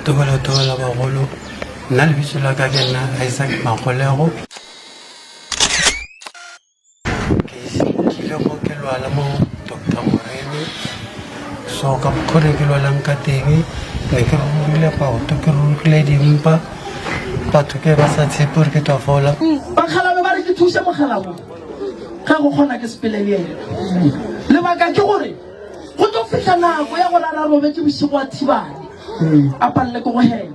Togola bagolo nna lebitso la ka ke nna Isaac Magolego ke ile go ke lwala mo Dr. Moreno so ka bokgone ke lwalang ka teng ne ke rurile baoto ke rurile dimpa batho ke ba sa tshepe gore ke twa fola bakgalabe ba re ke thuse mogalago ga go kgona ke sepele le ena lebaka ke gore go tlo fitlha nako ya gore a robetse bosigo a thibane a palle ko go hela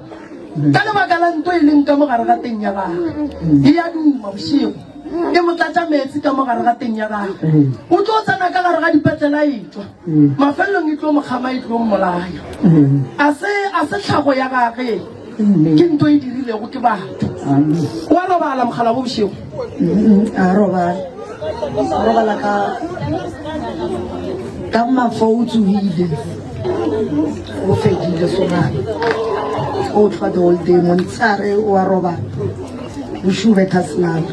ka lebaka la ntho e leng ka mogare ga teng ya gagwe e ya duma bosigo e motlatsa metsi ka mogare ga teng ya gagwe o tlo tsena ka gare ga dipetlela etswa mafelelong e tlo mogama e tlo mmolaya a se tlhago ya gagwe ke ntho e dirilego ke batho wa robala mogala bo bosigo a robala ka mafo o tsohile o fedile sonane o tlhwa the whole day montshare wa robala bosigo betha senana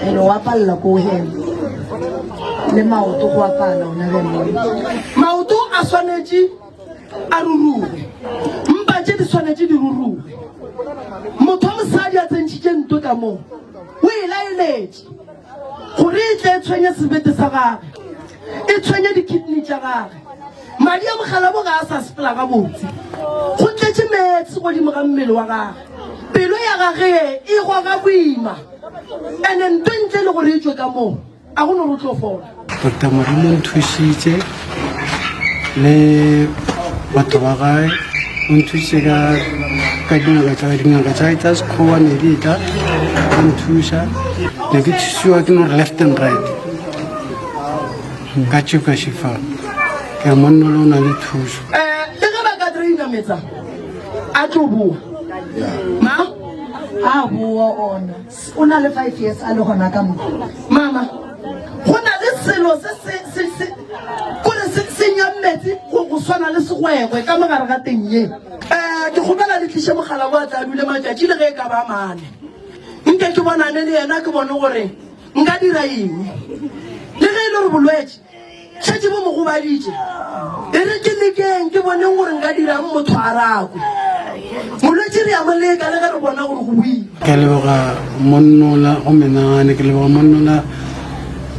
ene wa palela ko hema le maoto go apala ona bemone maoto a swanetse a ruruwe mpa tse di swanetse di ruruwe motho wa mosadi a tsentšhitše nto ka moo o e laeletse gore e tle e tshwenye sebete sa gage e tshwenye di-kidney tša gage madi a mogalabo ga a sa sepela ga botse go tletse metsi godimo ga mmele wa gage pelo ya gage e goga boima ande nto ntle le gore e tswe ka moo a go ne go tlo fola Dr. Moreno nthusitse le batho ba gae o nthusitse ka dingaka tsa tsa sekgowa ne di tla a nthusa ne ke thusiwa ke nore left and right ka tšuka šifa ke monna le o na le thuso le ge ba ka draina metsa a tlo boa ma a boa ona o na le 5 years a le gona ka mo mama go na le selo kore se nyammetsi go swana le segwegwe ka mogare ga teng ye ke gomela le tliše mogala bo a tla dule matšatši le ge e ka ba mane nke ke bonane le yena ke bone gore nka dira eng le ge e le gore bolwetse šetse bo mogobaditše e re ke lekeng ke boneng gore nka dirang motho a rakwe molwetse re ya moleka le ge re bona gore go boima ke leboga monnola go menagane ke leboga monnola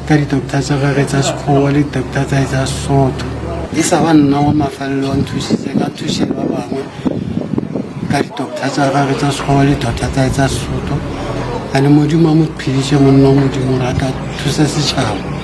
ka di-doctor tsa gage tsa sekgowa le di-doctor tsa tsa sesotho di sa ba nna wa mafelelo a nthusitse ka thusile ba bangwe ka di-doctor tsa gage tsa sekgowa le doctor tsa tsa sesotho a le modimo a mo pheditše monna wa modimo re a ka thusa setšhaba